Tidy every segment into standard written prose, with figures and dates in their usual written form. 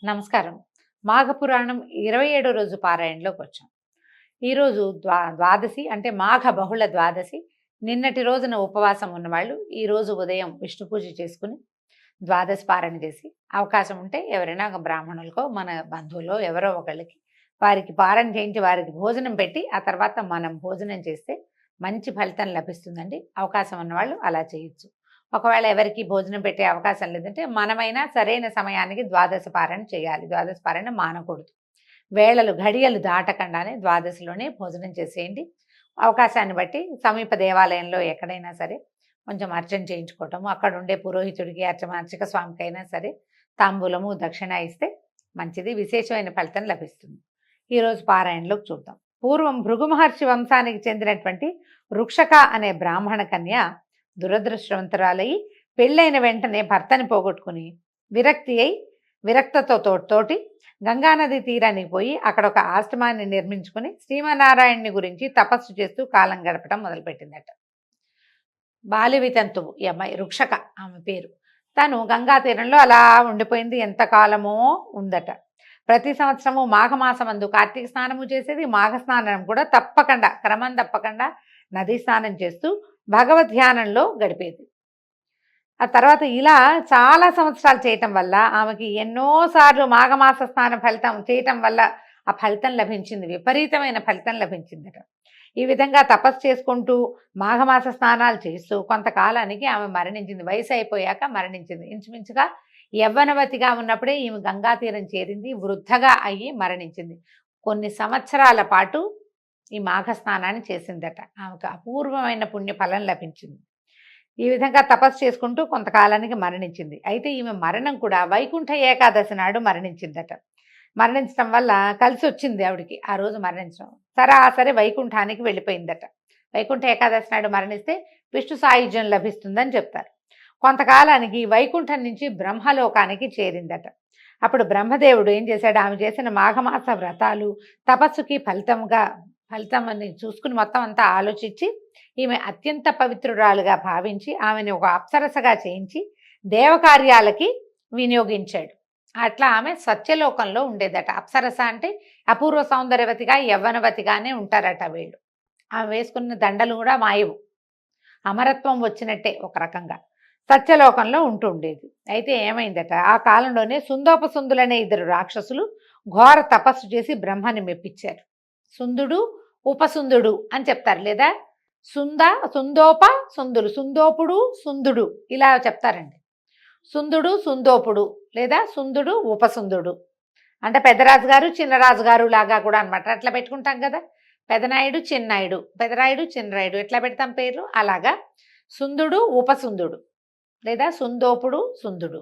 నమస్కారం. మాఘపురాణం 27 రోజు పారాయణలోకి వచ్చాం. ఈరోజు ద్వాదశి అంటే మాఘ బహుళ ద్వాదశి. నిన్నటి రోజున ఉపవాసం ఉన్నవాళ్ళు ఈరోజు ఉదయం విష్ణు పూజ చేసుకుని ద్వాదశి పారాయణ చేసి అవకాశం ఉంటే ఎవరైనా ఒక బ్రాహ్మణులకో మన బంధువులో ఎవరో ఒకళ్ళకి వారికి పారాయణ చేయించి వారికి భోజనం పెట్టి ఆ తర్వాత మనం భోజనం చేస్తే మంచి ఫలితం లభిస్తుందండి. అవకాశం ఉన్నవాళ్ళు అలా చేయొచ్చు. ఒకవేళ ఎవరికి భోజనం పెట్టే అవకాశం లేదంటే మనమైనా సరైన సమయానికి ద్వాదశ పారాయణ చేయాలి. ద్వాదశ పారాయణ మానకూడదు. వేళలు ఘడియలు దాటకుండానే ద్వాదశిలోనే భోజనం చేసేయండి. అవకాశాన్ని బట్టి సమీప దేవాలయంలో ఎక్కడైనా సరే కొంచెం అర్చన చేయించుకోవటము, అక్కడ ఉండే పురోహితుడికి అర్చక స్వామికి అయినా సరే తాంబూలము దక్షిణ ఇస్తే మంచిది, విశేషమైన ఫలితం లభిస్తుంది. ఈరోజు పారాయణలోకి చూద్దాం. పూర్వం భృగు మహర్షి వంశానికి చెందినటువంటి రుక్షక అనే బ్రాహ్మణ కన్య దురదృష్టవంతురాలయ్యి పెళ్ళైన వెంటనే భర్తని పోగొట్టుకుని విరక్తతోటి గంగానది తీరానికి పోయి అక్కడ ఒక ఆశ్రమాన్ని నిర్మించుకుని శ్రీమన్నారాయణుని గురించి తపస్సు చేస్తూ కాలం గడపడం మొదలుపెట్టిందట. బాలివితంతువు ఈ అమ్మాయి రుక్షక ఆమె పేరు. తను గంగా తీరంలో అలా ఉండిపోయింది. ఎంతకాలమో ఉందట. ప్రతి సంవత్సరము మాఘమాసమందు కార్తీక స్నానము చేసేది. మాఘ స్నానం కూడా క్రమం తప్పకుండా నదీ స్నానం చేస్తూ భగవద్ ధ్యానంలో గడిపేది. ఆ తర్వాత ఇలా చాలా సంవత్సరాలు చేయటం వల్ల ఆమెకి ఎన్నోసార్లు మాఘమాస స్నాన ఫలితం చేయటం వల్ల ఆ ఫలితం లభించింది. విపరీతమైన ఫలితం లభించిందట. ఈ విధంగా తపస్సు చేసుకుంటూ మాఘమాస స్నానాలు చేస్తూ కొంతకాలానికి ఆమె మరణించింది. వయసు అయిపోయాక మరణించింది. ఇంచుమించుగా యవ్వనవతిగా ఉన్నప్పుడే ఈమె గంగా తీరం చేరింది. వృద్ధగా అయ్యి మరణించింది. కొన్ని సంవత్సరాల పాటు ఈ మాఘ స్నానాన్ని చేసిందట. ఆమెకు అపూర్వమైన పుణ్యఫలం లభించింది. ఈ విధంగా తపస్సు చేసుకుంటూ కొంతకాలానికి మరణించింది. అయితే ఈమె మరణం కూడా వైకుంఠ ఏకాదశి నాడు మరణించిందట. మరణించడం వల్ల కలిసి వచ్చింది ఆవిడికి ఆ రోజు మరణించడం. సరాసరి వైకుంఠానికి వెళ్ళిపోయిందట. వైకుంఠ ఏకాదశి నాడు మరణిస్తే విష్ణు సాయుధ్యం లభిస్తుందని చెప్తారు. కొంతకాలానికి వైకుంఠం నుంచి బ్రహ్మలోకానికి చేరిందట. అప్పుడు బ్రహ్మదేవుడు ఏం చేశాడు, ఆమె చేసిన మాఘమాస వ్రతాలు తపస్సుకి ఫలితం అని చూసుకుని మొత్తం అంతా ఆలోచించి ఈమె అత్యంత పవిత్రురాలుగా భావించి ఆమెను ఒక అప్సరసగా చేయించి దేవకార్యాలకి వినియోగించాడు. అట్లా ఆమె సత్యలోకంలో ఉండేదట. అప్సరస అంటే అపూర్వ సౌందర్యవతిగా యవ్వనవతిగానే ఉంటారట వీళ్ళు. ఆమె వేసుకున్న దండలు కూడా మాయవు. అమరత్వం వచ్చినట్టే ఒక రకంగా సత్యలోకంలో ఉంటూ ఉండేది. అయితే ఏమైందట, ఆ కాలంలోనే సుందోపసుందులనే 2 రాక్షసులు ఘోర తపస్సు చేసి బ్రహ్మని మెప్పించారు. సుందుడు ఉపసుందుడు అని చెప్తారు, లేదా సుందోప సుందుడు, సుందోపుడు సుందుడు ఇలా చెప్తారండి. సుందుడు సుందోపుడు లేదా సుందుడు ఉపసుందుడు అంటే పెద్దరాజు గారు చిన్నరాజు గారు లాగా కూడా అనమాట. అట్లా పెట్టుకుంటాం కదా, పెదనాయుడు చిన్నాయుడు, పెదరాయుడు చిన్నరాయుడు ఎట్లా పెడతాం పేర్లు, అలాగా సుందుడు ఉపసుందుడు లేదా సుందోపుడు సుందుడు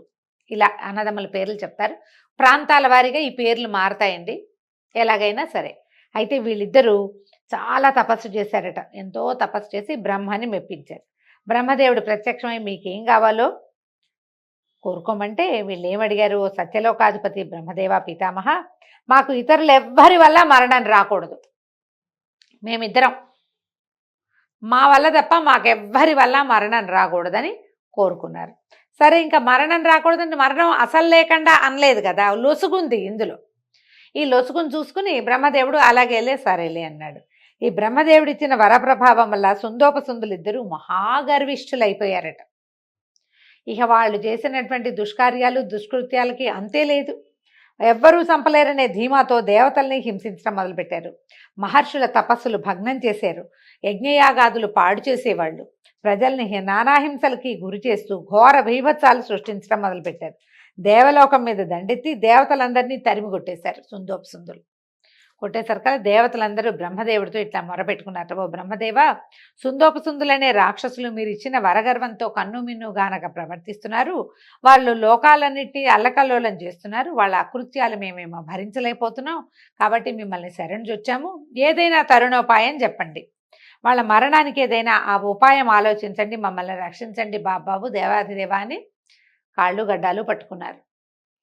ఇలా అన్నదమ్ముల పేర్లు చెప్తారు. ప్రాంతాల వారీగా ఈ పేర్లు మారతాయండి ఎలాగైనా సరే. అయితే వీళ్ళిద్దరూ చాలా తపస్సు చేశారట. ఎంతో తపస్సు చేసి బ్రహ్మని మెప్పించారు. బ్రహ్మదేవుడు ప్రత్యక్షమై మీకేం కావాలో కోరుకోమంటే వీళ్ళు ఏమడిగారు, సత్యలోకాధిపతి బ్రహ్మదేవ పితామహ, మాకు ఇతరులు ఎవ్వరి వల్ల మరణం రాకూడదు. మేమిద్దరం మా వల్ల తప్ప మాకెవ్వరి వల్ల మరణం రాకూడదని కోరుకున్నారు. సరే, ఇంకా మరణం రాకూడదంటే మరణం అసలు లేకుండా అనలేదు కదా, లొసుగుంది ఇందులో. ఈ లొసుగును చూసుకుని బ్రహ్మదేవుడు అలాగేలే సరేలే అన్నాడు. ఈ బ్రహ్మదేవుడు ఇచ్చిన వరప్రభావం వల్ల సుందోపసుందులిద్దరూ మహాగర్విష్ఠులైపోయారట. ఇక వాళ్ళు చేసినటువంటి దుష్కార్యాలు దుష్కృత్యాలకి అంతే లేదు. ఎవ్వరూ చంపలేరనే ధీమాతో దేవతల్ని హింసించడం మొదలుపెట్టారు. మహర్షుల తపస్సులు భగ్నం చేశారు. యజ్ఞయాగాదులు పాడు చేసేవాళ్ళు. ప్రజల్ని నానాహింసలకి గురి చేస్తూ ఘోర బీభత్సాలు సృష్టించడం మొదలుపెట్టారు. దేవలోకం మీద దండెత్తి దేవతలందరినీ తరిమి కొట్టేశారు. సుందోపసుందులు కొట్టేసరికల దేవతలందరూ బ్రహ్మదేవుడితో ఇట్లా మొరపెట్టుకున్నారు, ఓ బ్రహ్మదేవ, సుందోపసుందులనే రాక్షసులు మీరు ఇచ్చిన వరగర్వంతో కన్నుమిన్ను గానక ప్రవర్తిస్తున్నారు. వాళ్ళు లోకాలన్నిటినీ అల్లకల్లోలం చేస్తున్నారు. వాళ్ళ అకృత్యాలు మేమేమో భరించలేకపోతున్నాం. కాబట్టి మిమ్మల్ని శరణుజొచ్చాము. ఏదైనా తరుణోపాయం చెప్పండి. వాళ్ళ మరణానికి ఏదైనా ఆ ఉపాయం ఆలోచించండి, మమ్మల్ని రక్షించండి బాబాబు దేవాధిదేవా అని కాళ్ళు గడ్డాలు పట్టుకున్నారు.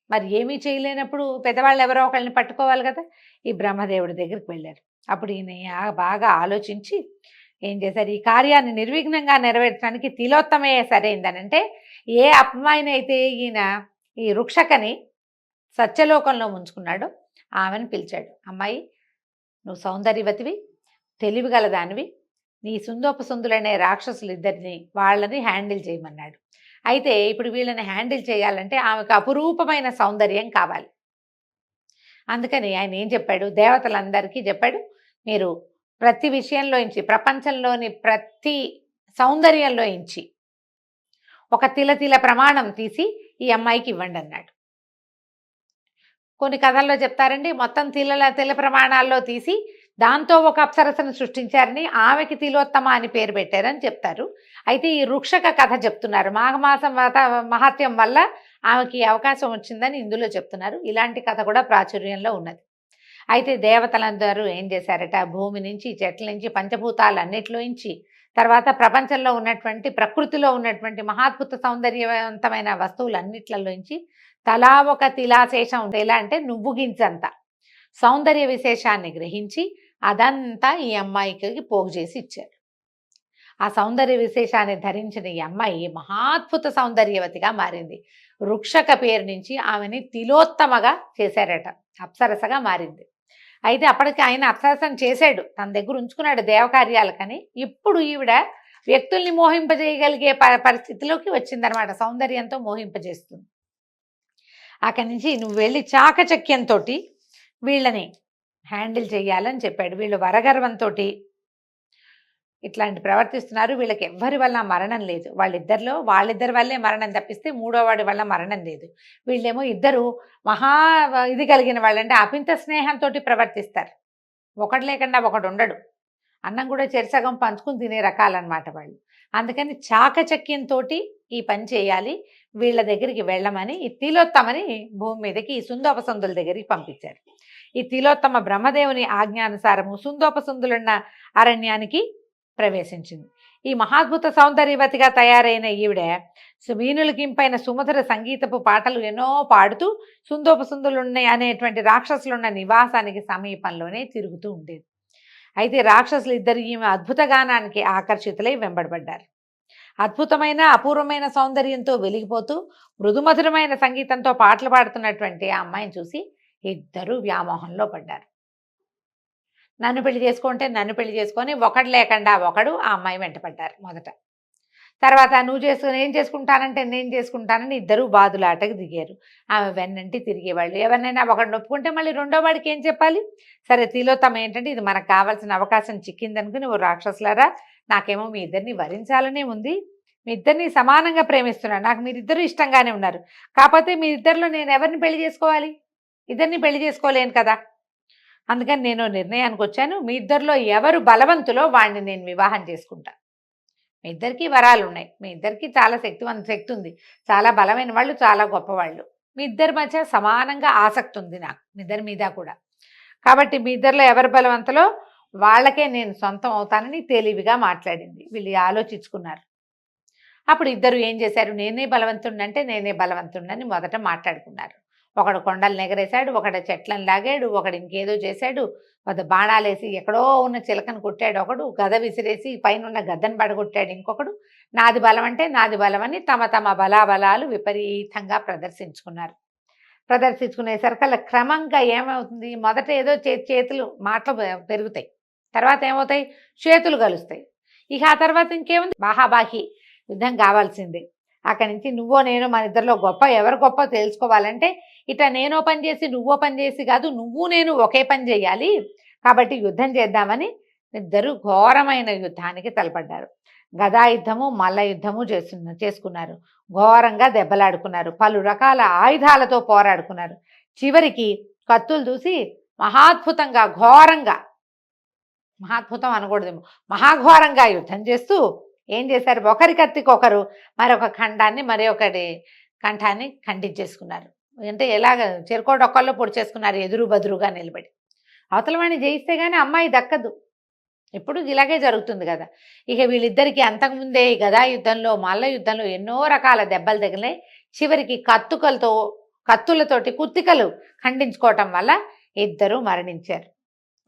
మరి ఏమీ చేయలేనప్పుడు పెద్దవాళ్ళు ఎవరో ఒకళ్ళని పట్టుకోవాలి కదా. ఈ బ్రహ్మదేవుడి దగ్గరికి వెళ్ళారు. అప్పుడు ఈయన బాగా ఆలోచించి ఏం చేశారు, ఈ కార్యాన్ని నిర్విఘ్నంగా నెరవేర్చడానికి తిలోత్తమే సరైందని, అంటే ఏ అమ్మాయినైతే ఈయన ఈ రుక్షకని సత్యలోకంలో ముంచుకున్నాడో ఆమెను పిలిచాడు. అమ్మాయి, నువ్వు సౌందర్యవతివి, తెలివిగల దానివి, నీ సుందోపసుందులనే రాక్షసులు ఇద్దరిని వాళ్ళని హ్యాండిల్ చేయమన్నాడు. అయితే ఇప్పుడు వీళ్ళని హ్యాండిల్ చేయాలంటే ఆమెకు అపురూపమైన సౌందర్యం కావాలి. అందుకని ఆయన ఏం చెప్పాడు, దేవతలందరికీ చెప్పాడు, మీరు ప్రతి విషయంలోంచి, ప్రపంచంలోని ప్రతి సౌందర్యంలోంచి ఒక తిల ప్రమాణం తీసి ఈ అమ్మాయికి ఇవ్వండి అన్నాడు. కొన్ని కథల్లో చెప్తారండి, మొత్తం తిల ప్రమాణాల్లో తీసి దాంతో ఒక అప్సరసను సృష్టించారని, ఆమెకి తిలోత్తమ అని పేరు పెట్టారని చెప్తారు. అయితే ఈ రుక్షక కథ చెప్తున్నారు, మాఘమాసం మహాత్యం వల్ల ఆమెకి అవకాశం వచ్చిందని ఇందులో చెప్తున్నారు. ఇలాంటి కథ కూడా ప్రాచుర్యంలో ఉన్నది. అయితే దేవతలందరూ ఏం చేశారట, భూమి నుంచి, చెట్ల నుంచి, పంచభూతాలన్నిటిలోంచి, తర్వాత ప్రపంచంలో ఉన్నటువంటి, ప్రకృతిలో ఉన్నటువంటి మహాద్భుత సౌందర్యవంతమైన వస్తువులన్నిట్లలోంచి తలా ఒక తిలాశేషం, ఎలా అంటే నువ్వు గింజంత సౌందర్య విశేషాన్ని గ్రహించి అదంతా ఈ అమ్మాయికి పోగు చేసి ఇచ్చారు. ఆ సౌందర్య విశేషాన్ని ధరించిన ఈ అమ్మాయి మహాద్భుత సౌందర్యవతిగా మారింది. రుక్షక పేరు నుంచి ఆమెని తిలోత్తమగా చేశారట, అప్సరసగా మారింది. అయితే అప్పటికి ఆయన అప్సరసను చేశాడు, తన దగ్గర ఉంచుకున్నాడు దేవకార్యాలకని. ఇప్పుడు ఈవిడ వ్యక్తుల్ని మోహింపజేయగలిగే పరిస్థితిలోకి వచ్చిందనమాట, సౌందర్యంతో మోహింపజేస్తుంది. అక్కడి నుంచి నువ్వు వెళ్ళి చాకచక్యంతో వీళ్ళని హ్యాండిల్ చేయాలని చెప్పాడు. వీళ్ళు వరగర్వంతో ఇట్లాంటి ప్రవర్తిస్తున్నారు, వీళ్ళకి ఎవ్వరి వల్ల మరణం లేదు, వాళ్ళిద్దరి వల్లే మరణం తప్పిస్తే మూడో వాడి వల్ల మరణం లేదు. వీళ్ళేమో ఇద్దరు మహా ఇది కలిగిన వాళ్ళంటే అపింత స్నేహంతో ప్రవర్తిస్తారు, ఒకడు లేకుండా ఒకడు ఉండడు, అన్నం కూడా చెరిసగం పంచుకుని తినే రకాలన్నమాట వాళ్ళు. అందుకని చాకచక్యంతో ఈ పని చేయాలి, వీళ్ళ దగ్గరికి వెళ్ళమని ఈ తిలోత్తమని భూమి మీదకి ఈ సుందోపసుందుల దగ్గరికి పంపించారు. ఈ తిలోత్తమ బ్రహ్మదేవుని ఆజ్ఞానుసారము సుందోపసుందులున్న అరణ్యానికి ప్రవేశించింది. ఈ మహాద్భుత సౌందర్యవతిగా తయారైన ఈవిడ వీణులకింపైన సుమధుర సంగీతపు పాటలు ఎన్నో పాడుతూ సుందోపసుందులున్నాయి అనేటువంటి రాక్షసులున్న నివాసానికి సమీపంలోనే తిరుగుతూ ఉండేది. అయితే రాక్షసులు ఇద్దరు ఈమె అద్భుత గానానికి ఆకర్షితులై వెంబడబడ్డారు. అద్భుతమైన అపూర్వమైన సౌందర్యంతో వెలిగిపోతూ మృదుమధురమైన సంగీతంతో పాటలు పాడుతున్నటువంటి ఆ అమ్మాయిని చూసి ఇద్దరు వ్యామోహంలో పడ్డారు. నన్ను పెళ్లి చేసుకుంటే నన్ను పెళ్లి చేసుకొని ఒకడు లేకుండా ఒకడు ఆ అమ్మాయి వెంటపడ్డారు మొదట. తర్వాత నేను చేసుకుంటానంటే నేను చేసుకుంటానని ఇద్దరు బాదులాటకు దిగారు. ఆమె వెన్నంటి తిరిగేవాళ్ళు. ఎవరినైనా ఒకడిని ఒప్పుకుంటే మళ్ళీ రెండో వాడికి ఏం చెప్పాలి? సరే తిలోత్తమ ఏంటంటే ఇది మనకు కావాల్సిన అవకాశం చిక్కిందనుకుని, ఓ రాక్షసులారా, నాకేమో మీ ఇద్దరిని వరించాలనే ఉంది, మీ ఇద్దరిని సమానంగా ప్రేమిస్తున్నాను, నాకు మీరిద్దరూ ఇష్టంగానే ఉన్నారు, కాకపోతే మీ ఇద్దరిలో నేను ఎవరిని పెళ్లి చేసుకోవాలి? ఇద్దరిని పెళ్లి చేసుకోలేను కదా. అందుకని నేను నిర్ణయానికి వచ్చాను, మీ ఇద్దరిలో ఎవరు బలవంతులో వాడిని నేను వివాహం చేసుకుంటా. మీ ఇద్దరికీ వరాలు ఉన్నాయి, మీ ఇద్దరికీ చాలా శక్తి ఉంది, చాలా బలమైన వాళ్ళు, చాలా గొప్పవాళ్ళు, మీ ఇద్దరి మధ్య సమానంగా ఆసక్తి ఉంది నాకు, మీ ఇద్దరి మీద కూడా. కాబట్టి మీ ఇద్దరిలో ఎవరు బలవంతులో వాళ్ళకే నేను సొంతం అవుతానని తెలివిగా మాట్లాడింది. వీళ్ళు ఆలోచించుకున్నారు. అప్పుడు ఇద్దరు ఏం చేశారు, నేనే బలవంతుండంటే నేనే బలవంతుండని మొదట మాట్లాడుకున్నారు. ఒకడు కొండలు ఎగరేశాడు, ఒకడు చెట్లను లాగాడు, ఒకడు ఇంకేదో చేశాడు, బాణాలేసి ఎక్కడో ఉన్న చిలకను కొట్టాడు ఒకడు, గద విసిరేసి పైన ఉన్న గద్దను పడగొట్టాడు ఇంకొకడు. నాది బలం అంటే నాది బలమని తమ తమ బలాబలాలు విపరీతంగా ప్రదర్శించుకునేసరికల్లా క్రమంగా ఏమవుతుంది, మొదట ఏదో చేతులు మాటలు పెరుగుతాయి, తర్వాత ఏమవుతాయి, చేతులు కలుస్తాయి. ఇక ఆ తర్వాత ఇంకేముంది, బాహాబాహి యుద్ధం కావాల్సిందే. అక్కడి నుంచి నువ్వో నేను మన ఇద్దరిలో ఎవరు గొప్ప తెలుసుకోవాలంటే ఇట్లా నేనో పని చేసి నువ్వో పని చేసి కాదు, నువ్వు నేను ఒకే పని చేయాలి, కాబట్టి యుద్ధం చేద్దామని ఇద్దరు ఘోరమైన యుద్ధానికి తలపడ్డారు. గదా యుద్ధము మల్ల యుద్ధము చేసుకున్నారు. ఘోరంగా దెబ్బలాడుకున్నారు, పలు రకాల ఆయుధాలతో పోరాడుకున్నారు. చివరికి కత్తులు చూసి మహాద్భుతంగా ఘోరంగా, మహాద్భుతం అనకూడదేమో, మహాఘోరంగా యుద్ధం చేస్తూ ఏం చేశారు, ఒకరి కత్తికి ఒకరు మరొక ఖండాన్ని ఒకటి కంఠాన్ని ఖండించేసుకున్నారు. అంటే ఎలాగ చెరుకోడొక్కల్లో పొడి చేసుకున్నారు, ఎదురు బదురుగా నిలబడి. అవతల వాడిని జయిస్తే కానీ అమ్మాయి దక్కదు, ఎప్పుడు ఇలాగే జరుగుతుంది కదా. ఇక వీళ్ళిద్దరికీ అంతకుముందే గదా యుద్ధంలో మల్ల యుద్ధంలో ఎన్నో రకాల దెబ్బలు తగిలాయి. చివరికి కత్తులతోటి కుత్తికలు ఖండించుకోవటం వల్ల ఇద్దరు మరణించారు.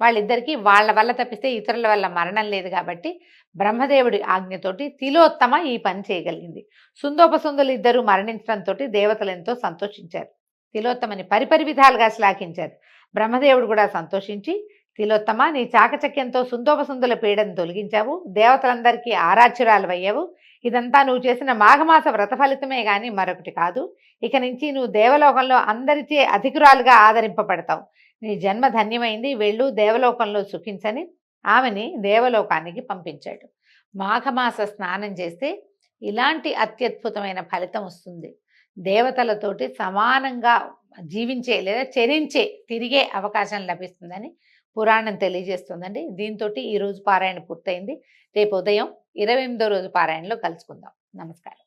వాళ్ళిద్దరికీ వాళ్ళ వల్ల తప్పిస్తే ఇతరుల వల్ల మరణం లేదు కాబట్టి బ్రహ్మదేవుడి ఆజ్ఞతోటి తిలోత్తమ ఈ పని చేయగలిగింది. సుందోపసుందులు ఇద్దరు మరణించడంతో దేవతలు ఎంతో సంతోషించారు. తిలోత్తమని పరిపరి విధాలుగా శ్లాఘించారు. బ్రహ్మదేవుడు కూడా సంతోషించి, తిలోత్తమ నీ చాకచక్యంతో సుందోపసుందుల పీడను తొలగించావు, దేవతలందరికీ ఆరాధ్యురాలవయ్యావు. ఇదంతా నువ్వు చేసిన మాఘమాస వ్రత ఫలితమే గాని మరొకటి కాదు. ఇక నుంచి నువ్వు దేవలోకంలో అందరిచే అధికురాలుగా ఆదరింపబడతావు. నీ జన్మ ధన్యమైంది, వెళ్ళు దేవలోకంలో సుఖించని ఆమెని దేవలోకానికి పంపించాడు. మాఘమాస స్నానం చేస్తే ఇలాంటి అత్యద్భుతమైన ఫలితం వస్తుంది. దేవతలతోటి సమానంగా జీవించే లేదా చరించే తిరిగే అవకాశం లభిస్తుందని పురాణం తెలియజేస్తుందండి. దీంతో ఈరోజు పారాయణ పూర్తయింది. రేపు ఉదయం 28వ రోజు పారాయణలో కలుసుకుందాం. నమస్కారం.